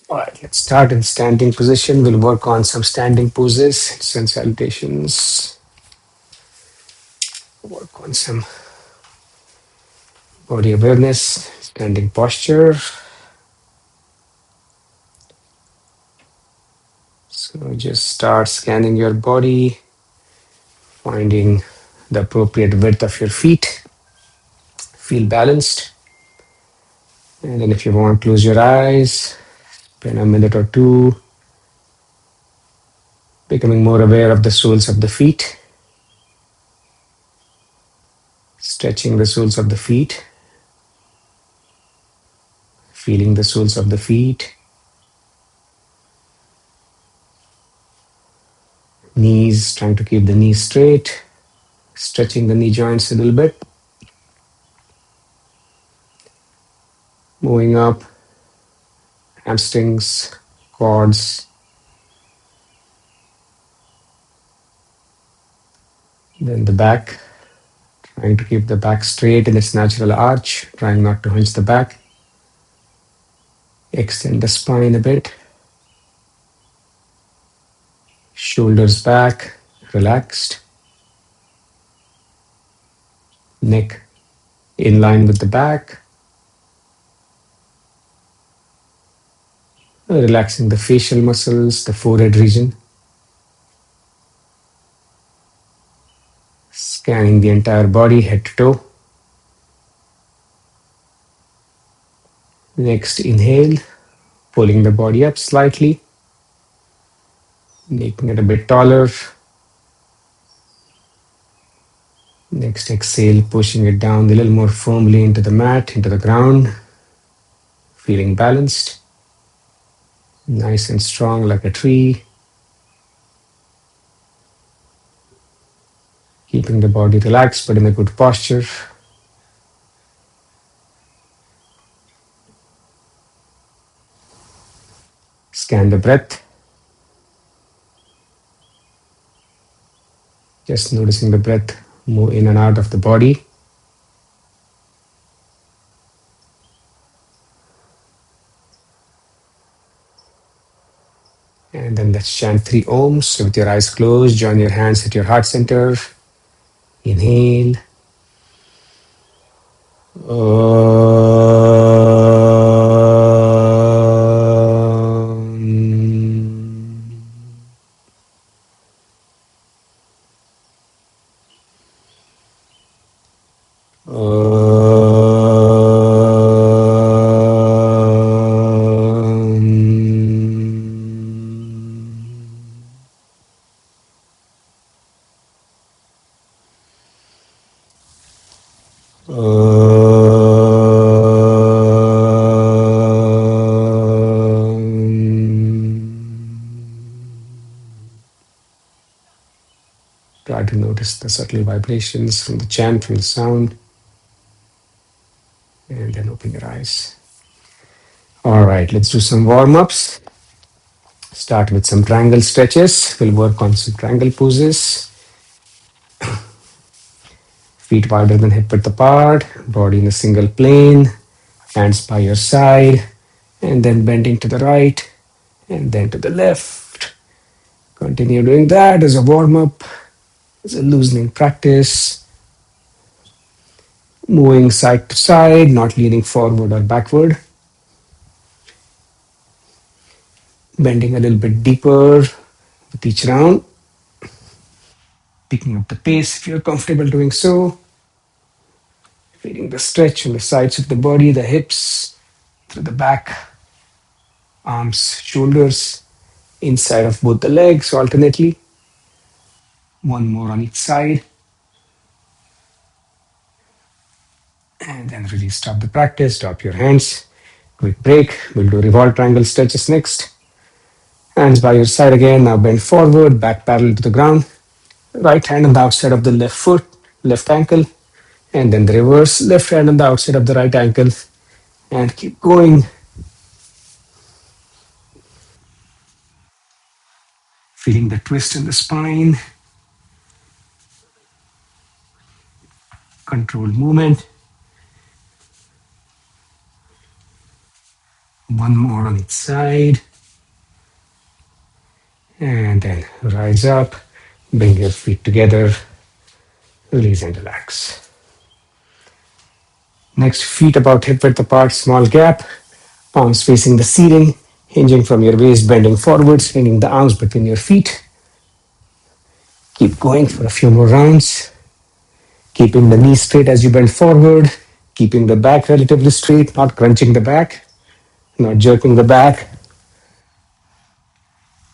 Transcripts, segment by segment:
All right, let's start in standing position. We'll work on some standing poses, sun salutations, work on some body awareness, standing posture. So just start scanning your body, finding the appropriate width of your feet. Feel balanced. And then if you want, close your eyes, spend a minute or two, becoming more aware of the soles of the feet, stretching the soles of the feet, feeling the soles of the feet, knees, trying to keep the knees straight, stretching the knee joints a little bit, moving up, hamstrings, quads, then the back, trying to keep the back straight in its natural arch, trying not to hunch the back. Extend the spine a bit, shoulders back, relaxed, neck in line with the back, relaxing the facial muscles, the forehead region, scanning the entire body, head to toe. Next, inhale, pulling the body up slightly, making it a bit taller. Next, exhale, pushing it down a little more firmly into the mat, into the ground, feeling balanced, nice and strong like a tree, keeping the body relaxed but in a good posture. Scan the breath, just noticing the breath move in and out of the body. And then let's chant 3 ohms. So with your eyes closed, join your hands at your heart center. Inhale. Try to notice the subtle vibrations from the chant, from the sound, and then open your eyes. All right, let's do some warm-ups. Start with some triangle stretches. We'll work on some triangle poses. Feet wider than hip width apart, body in a single plane, hands by your side, and then bending to the right, and then to the left. Continue doing that as a warm-up, as a loosening practice. Moving side to side, not leaning forward or backward. Bending a little bit deeper with each round. Picking up the pace if you're comfortable doing so. Feeling the stretch on the sides of the body, the hips, through the back, arms, shoulders, inside of both the legs alternately. One more on each side. And then really stop the practice, drop your hands. Quick break. We'll do revolve triangle stretches next. Hands by your side again. Now bend forward, back parallel to the ground. Right hand on the outside of the left foot, left ankle. And then the reverse, left hand on the outside of the right ankle. And keep going. Feeling the twist in the spine. Controlled movement. One more on each side. And then rise up, bring your feet together, release and relax. Next, feet about hip width apart, small gap, palms facing the ceiling, hinging from your waist, bending forward, swinging the arms between your feet. Keep going for a few more rounds, keeping the knees straight as you bend forward, keeping the back relatively straight, not crunching the back, not jerking the back.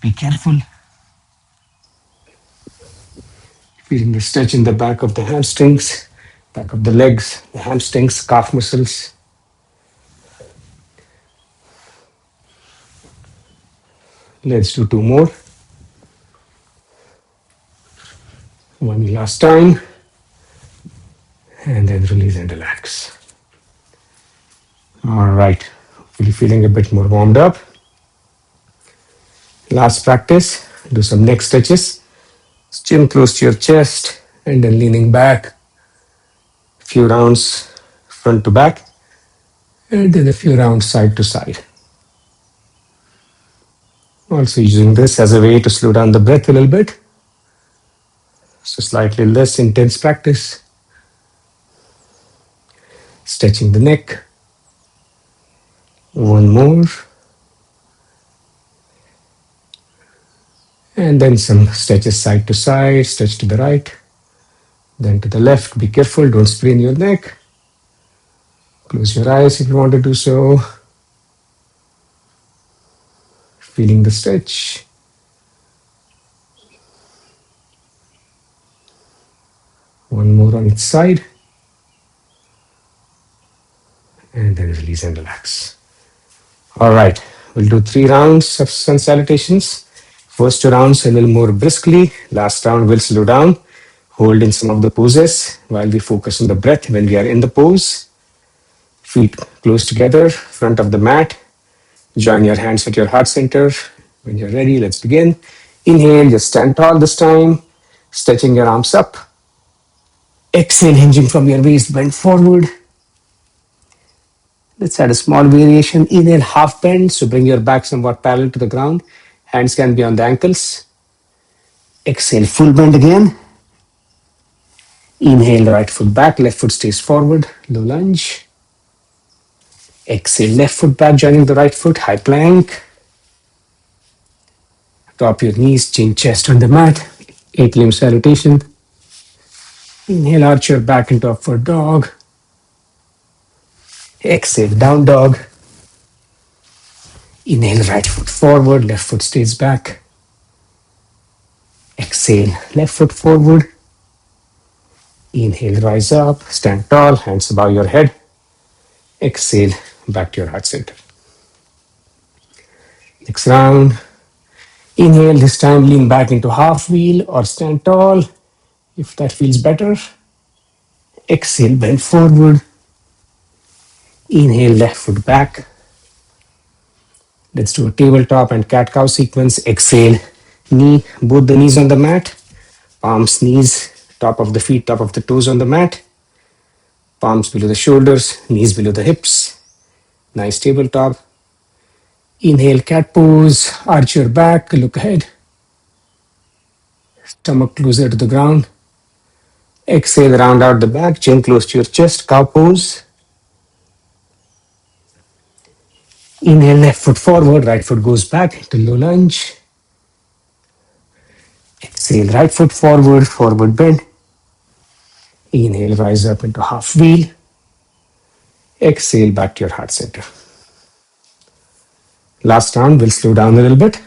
Be careful. Feeling the stretch in the back of the hamstrings, back of the legs, the hamstrings, calf muscles. Let's do two more. One last time. And then release and relax. All right. Hopefully feeling a bit more warmed up. Last practice. Do some neck stretches. Chin close to your chest and then leaning back. A few rounds front to back. And then a few rounds side to side. Also using this as a way to slow down the breath a little bit. So slightly less intense practice. Stretching the neck. One more. And then some stretches side to side, stretch to the right, then to the left. Be careful, don't sprain your neck. Close your eyes if you want to do so. Feeling the stretch. One more on each side. And then release and relax. All right, we'll do 3 rounds of sun salutations. First 2 rounds a little more briskly. Last round we'll slow down. Hold in some of the poses while we focus on the breath when we are in the pose. Feet close together, front of the mat. Join your hands at your heart center. When you're ready, let's begin. Inhale, just stand tall this time, stretching your arms up. Exhale, hinging from your waist, bend forward. Let's add a small variation. Inhale, half bend, so bring your back somewhat parallel to the ground. Hands can be on the ankles. Exhale, full bend again. Inhale, right foot back, left foot stays forward, low lunge. Exhale, left foot back, joining the right foot, high plank. Drop your knees, chin, chest on the mat. 8 limb salutation. Inhale, arch your back into upward dog. Exhale, down dog. Inhale, right foot forward, left foot stays back. Exhale, left foot forward. Inhale, rise up, stand tall, hands above your head. Exhale, back to your heart center. Next round. Inhale, this time lean back into half wheel or stand tall if that feels better. Exhale, bend forward. Inhale, left foot back. Let's do a tabletop and cat-cow sequence. Exhale, both the knees on the mat. Palms, knees, top of the feet, top of the toes on the mat. Palms below the shoulders, knees below the hips. Nice tabletop. Inhale, cat pose. Arch your back, look ahead. Stomach closer to the ground. Exhale, round out the back, chin close to your chest, cow pose. Inhale, left foot forward, right foot goes back into low lunge. Exhale, right foot forward, forward bend. Inhale, rise up into half wheel. Exhale, back to your heart center. Last round, we'll slow down a little bit.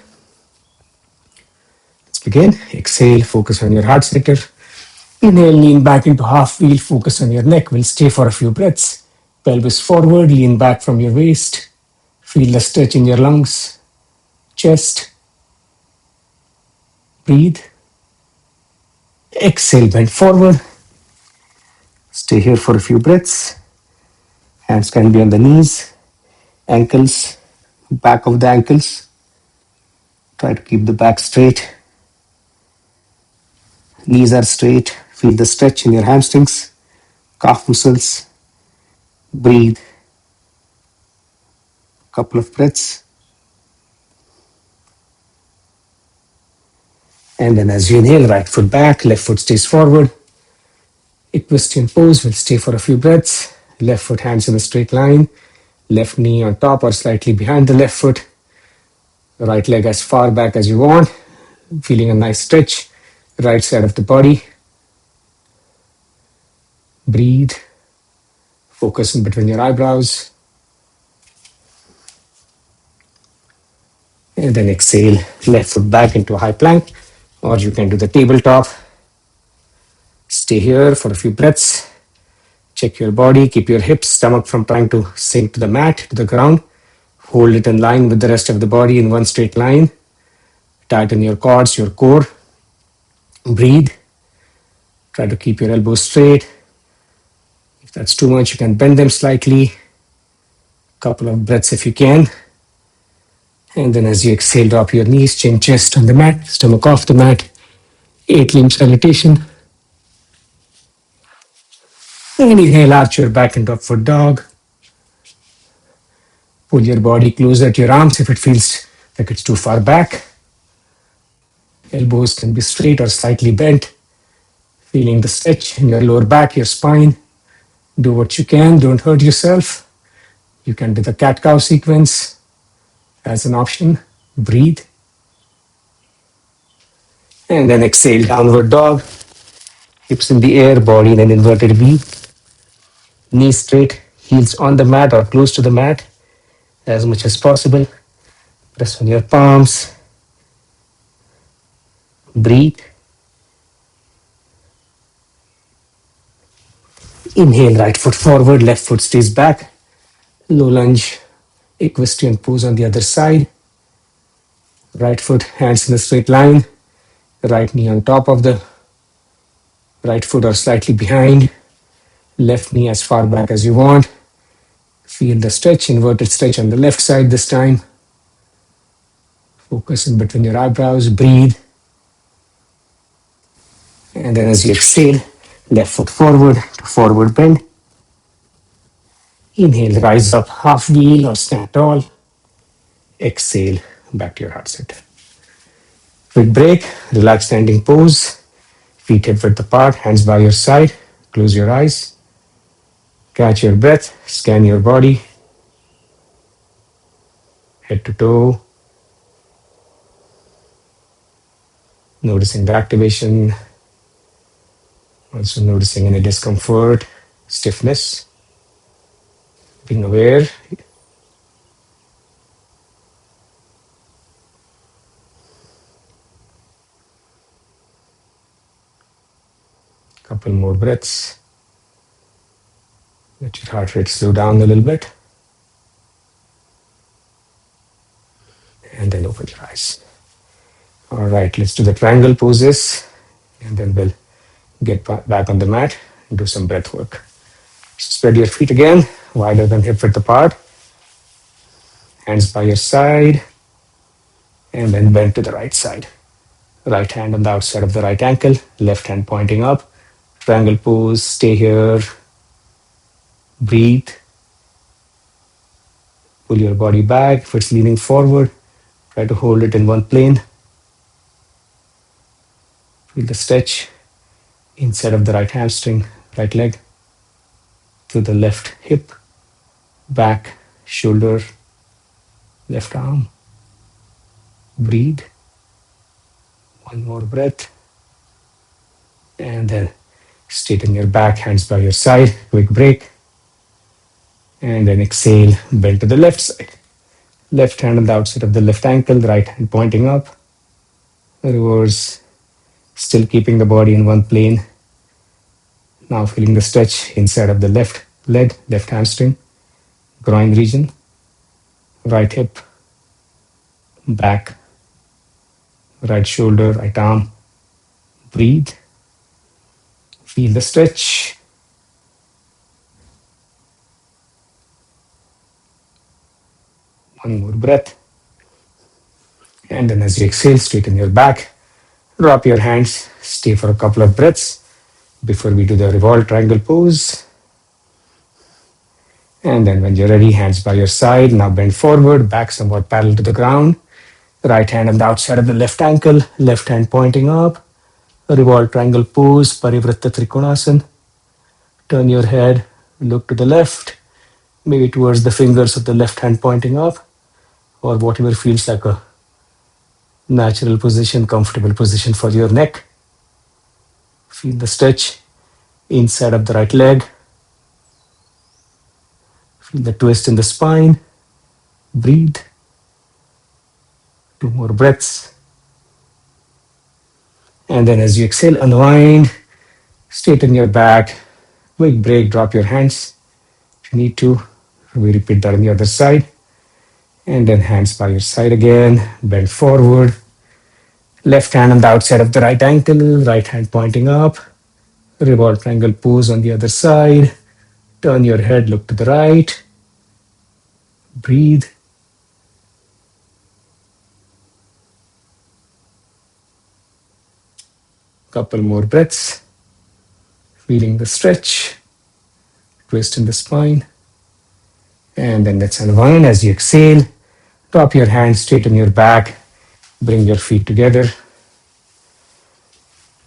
Let's begin. Exhale, focus on your heart center. Inhale, lean back into half wheel, focus on your neck. We'll stay for a few breaths. Pelvis forward, lean back from your waist. Feel the stretch in your lungs, chest. Breathe. Exhale, bend forward. Stay here for a few breaths. Hands can be on the knees, ankles, back of the ankles. Try to keep the back straight. Knees are straight. Feel the stretch in your hamstrings, calf muscles. Breathe. Couple of breaths. And then as you inhale, right foot back, left foot stays forward. Equestrian pose will stay for a few breaths. Left foot hands in a straight line. Left knee on top or slightly behind the left foot. Right leg as far back as you want. Feeling a nice stretch. Right side of the body. Breathe. Focus in between your eyebrows. And then exhale, left foot back into a high plank, or you can do the tabletop. Stay here for a few breaths. Check your body, keep your hips, stomach from trying to sink to the mat, to the ground. Hold it in line with the rest of the body in one straight line. Tighten your quads, your core. Breathe. Try to keep your elbows straight. If that's too much, you can bend them slightly. Couple of breaths if you can. And then as you exhale, drop your knees, chin, chest on the mat, stomach off the mat. 8 limb salutation. And inhale, arch your back into upward dog. Pull your body closer to your arms if it feels like it's too far back. Elbows can be straight or slightly bent. Feeling the stretch in your lower back, your spine. Do what you can, don't hurt yourself. You can do the cat-cow sequence as an option. Breathe. And then exhale, downward dog. Hips in the air, body in an inverted V. Knees straight, heels on the mat or close to the mat as much as possible. Press on your palms. Breathe. Inhale, right foot forward, left foot stays back. Low lunge, equestrian pose on the other side. Right foot, hands in a straight line. Right knee on top of the right foot or slightly behind. Left knee as far back as you want. Feel the stretch, inverted stretch on the left side this time. Focus in between your eyebrows, breathe. And then as you exhale, left foot forward to forward bend. Inhale, rise up, half wheel or stand tall. Exhale, back to your heart center. Quick break, relax standing pose. Feet hip width apart, hands by your side. Close your eyes. Catch your breath, scan your body. Head to toe. Noticing the activation. Also noticing any discomfort, stiffness. Being aware. Couple more breaths. Let your heart rate slow down a little bit. And then open your eyes. All right, let's do the triangle poses. And then we'll get back on the mat and do some breath work. Spread your feet again, wider than hip width apart. Hands by your side. And then bend to the right side. Right hand on the outside of the right ankle, left hand pointing up. Triangle pose, stay here. Breathe. Pull your body back. If it's leaning forward, try to hold it in one plane. Feel the stretch inside of the right hamstring, right leg, to the left hip, back, shoulder, left arm. Breathe. One more breath. And then straighten your back, hands by your side, quick break. And then exhale, bend to the left side. Left hand on the outside of the left ankle, right hand pointing up. Reverse, still keeping the body in one plane. Now feeling the stretch inside of the left leg, left hamstring, groin region, right hip, back, right shoulder, right arm. Breathe. Feel the stretch. One more breath. And then as you exhale, straighten your back. Drop your hands. Stay for a couple of breaths before we do the revolve triangle pose. And then when you're ready, hands by your side. Now bend forward, back somewhat parallel to the ground. Right hand on the outside of the left ankle, left hand pointing up. Revolve triangle pose, Parivritta Trikonasana. Turn your head, look to the left, maybe towards the fingers of the left hand pointing up, or whatever feels like a natural position, comfortable position for your neck. Feel the stretch inside of the right leg. Feel the twist in the spine. Breathe. 2 more breaths. And then as you exhale, unwind, straighten your back, quick break, drop your hands if you need to. We repeat that on the other side. And then hands by your side again, bend forward. Left hand on the outside of the right ankle, right hand pointing up. Revolve triangle pose on the other side. Turn your head, look to the right. Breathe. Couple more breaths. Feeling the stretch, twist in the spine. And then let's unwind as you exhale. Drop your hands, straighten your back. Bring your feet together.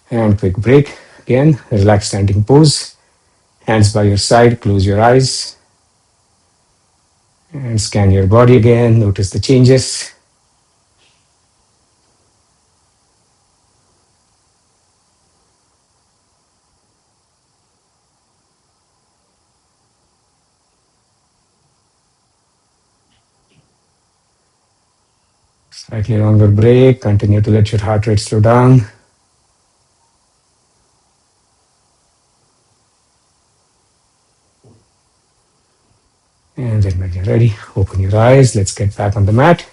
And quick break. Again, relaxed standing pose. Hands by your side, close your eyes. And scan your body again. Notice the changes. Slightly longer break. Continue to let your heart rate slow down. And then when you're ready, open your eyes. Let's get back on the mat.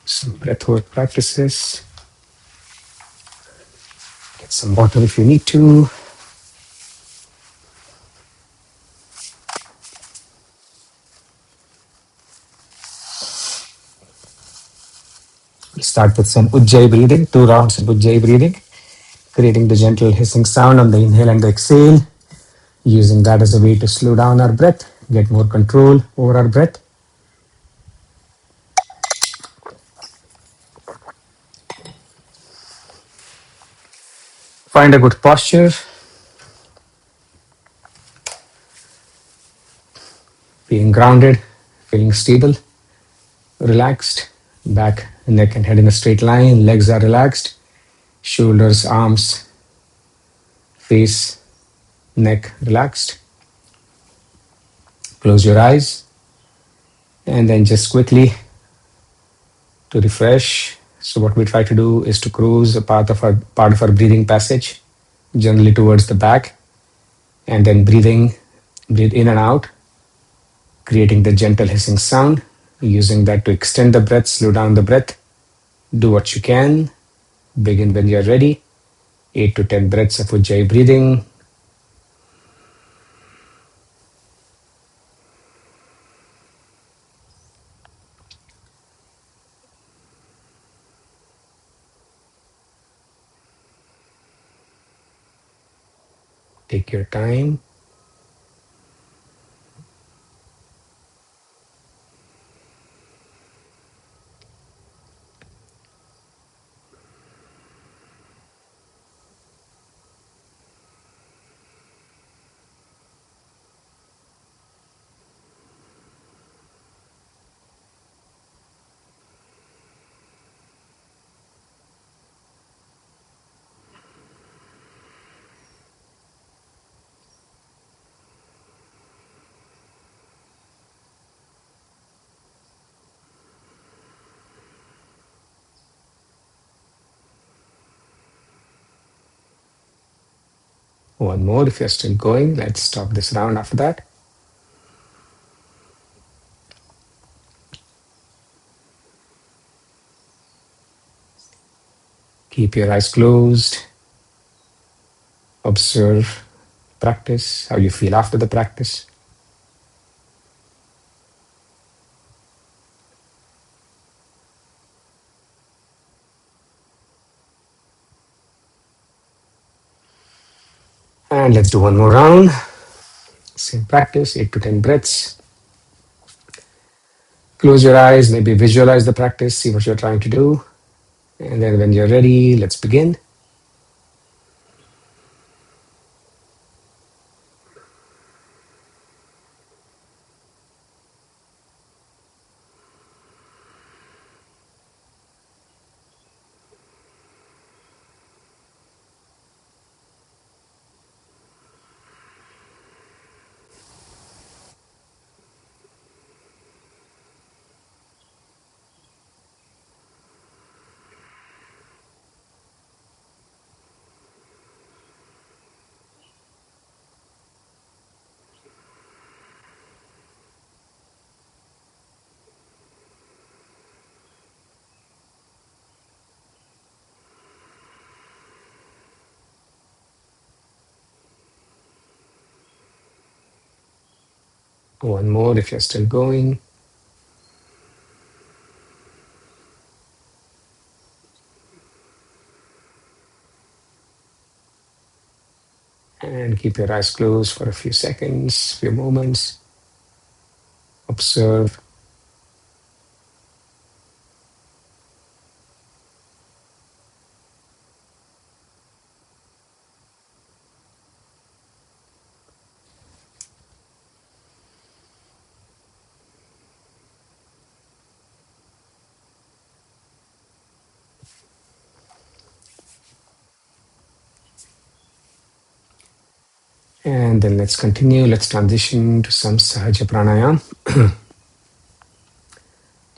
Some breathwork practices. Get some water if you need to. We'll start with some Ujjayi breathing, 2 rounds of Ujjayi breathing, creating the gentle hissing sound on the inhale and the exhale, using that as a way to slow down our breath, get more control over our breath. Find a good posture, feeling grounded, feeling stable, relaxed, back, neck and head in a straight line, legs are relaxed, shoulders, arms, face, neck relaxed. Close your eyes and then just quickly to refresh. So what we try to do is to cruise a part of our breathing passage, generally towards the back, and then breathe in and out, creating the gentle hissing sound, using that to extend the breath, slow down the breath. Do what you can. Begin when you're ready. 8 to 10 breaths of Ujjayi breathing. Take your time. One more if you're still going. Let's stop this round after that. Keep your eyes closed. Observe, practice, how you feel after the practice. And let's do one more round. Same practice, 8 to 10 breaths. Close your eyes, maybe visualize the practice, see what you're trying to do. And then when you're ready, let's begin. One more if you're still going. And keep your eyes closed for a few seconds, few moments. Observe. And then let's continue. Let's transition to some Sahaja Pranayam.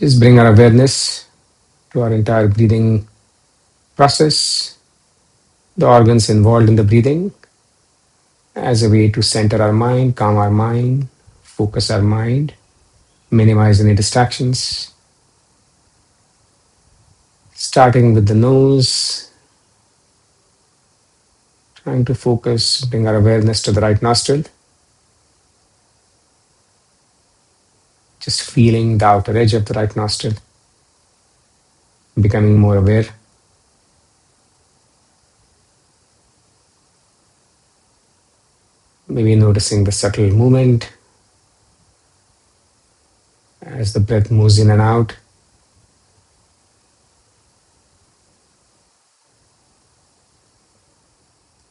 Just bring our awareness to our entire breathing process, the organs involved in the breathing, as a way to center our mind, calm our mind, focus our mind, minimize any distractions. Starting with the nose, trying to focus, bring our awareness to the right nostril. Just feeling the outer edge of the right nostril, becoming more aware. Maybe noticing the subtle movement as the breath moves in and out.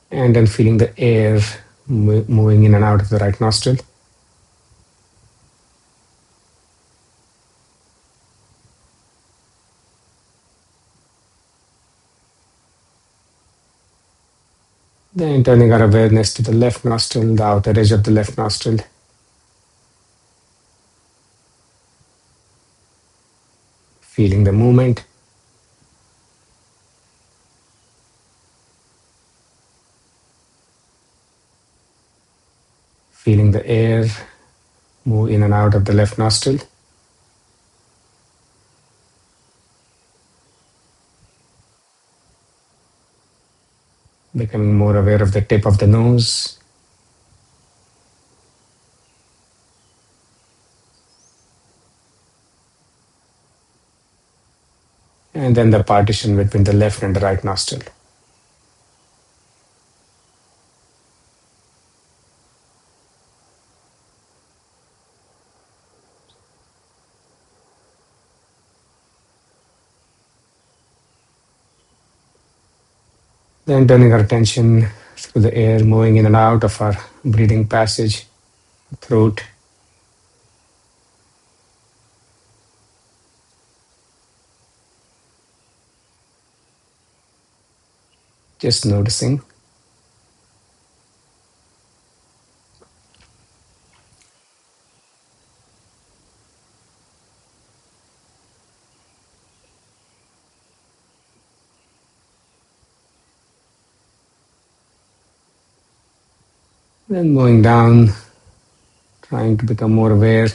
And then feeling the air moving in and out of the right nostril. Then turning our awareness to the left nostril, the outer edge of the left nostril. Feeling the movement. Feeling the air move in and out of the left nostril. Becoming more aware of the tip of the nose. And then the partition between the left and the right nostril. Then turning our attention to the air moving in and out of our breathing passage, throat. Just noticing. Then moving down, trying to become more aware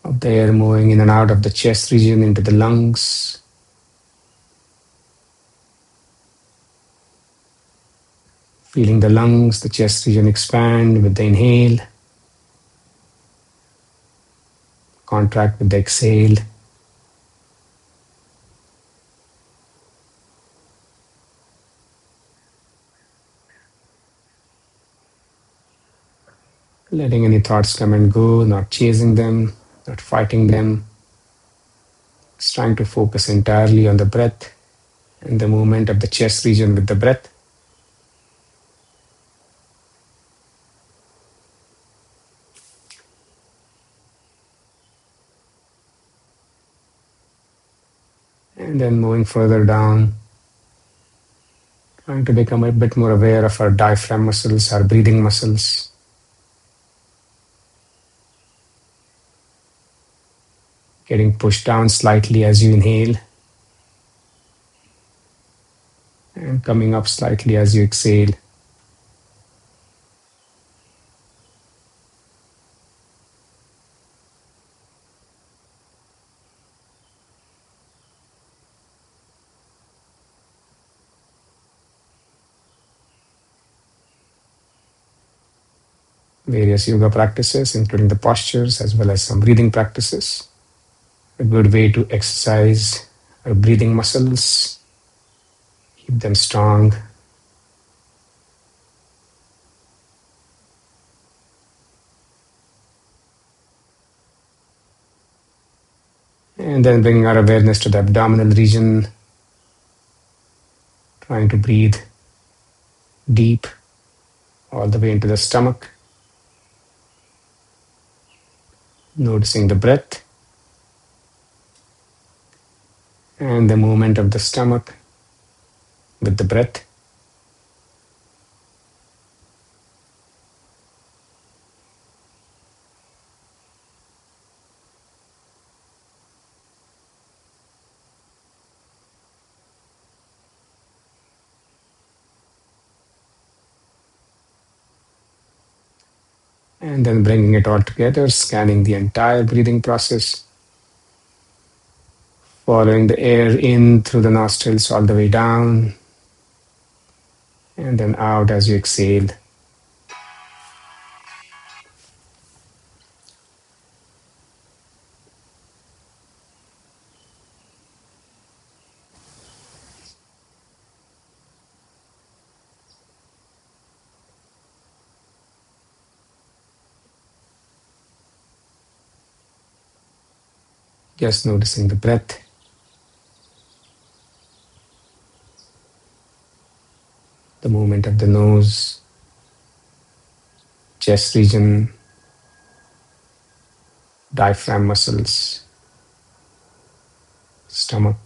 of the air moving in and out of the chest region into the lungs. Feeling the lungs, the chest region expand with the inhale, contract with the exhale. letting any thoughts come and go, not chasing them, not fighting them. Just trying to focus entirely on the breath and the movement of the chest region with the breath. And then moving further down, trying to become a bit more aware of our diaphragm muscles, our breathing muscles. Getting pushed down slightly as you inhale, and coming up slightly as you exhale. Various yoga practices, including the postures as well as some breathing practices. A good way to exercise our breathing muscles, keep them strong. And then bringing our awareness to the abdominal region, trying to breathe deep all the way into the stomach, noticing the breath and the movement of the stomach with the breath. And then bringing it all together, scanning the entire breathing process, following the air in through the nostrils all the way down, and then out as you exhale. Just noticing the breath. The movement of the nose, chest region, diaphragm muscles, stomach.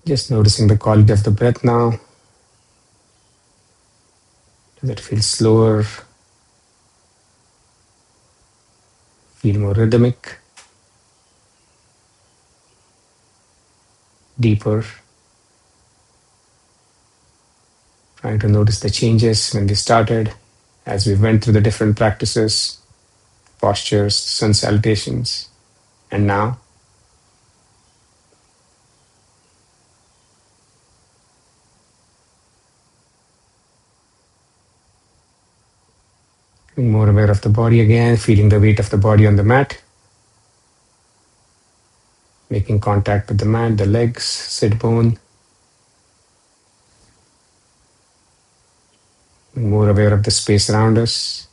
Just noticing the quality of the breath now. Does it feel slower? Feel more rhythmic? Deeper? Trying to notice the changes when we started, as we went through the different practices, postures, sun salutations, and now. Being more aware of the body again, feeling the weight of the body on the mat, making contact with the mat, the legs, sit bone. Being more aware of the space around us.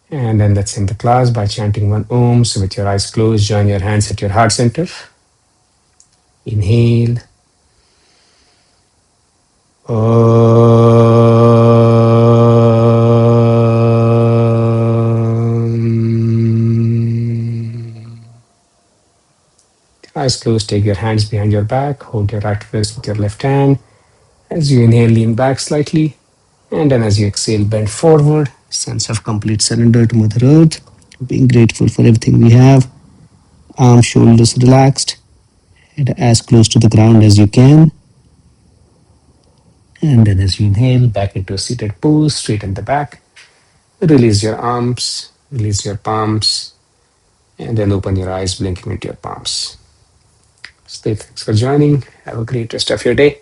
And then let's end the class by chanting one Om. So with your eyes closed, join your hands at your heart center. Inhale. Eyes closed, take your hands behind your back, hold your right fist with your left hand. As you inhale, lean back slightly, and then as you exhale, bend forward. Sense of complete surrender to Mother Earth, being grateful for everything we have. Arms, shoulders relaxed, head as close to the ground as you can. And then as you inhale, back into a seated pose, straighten the back. Release your arms, release your palms, and then open your eyes, blinking into your palms. Stay, thanks for joining. Have a great rest of your day.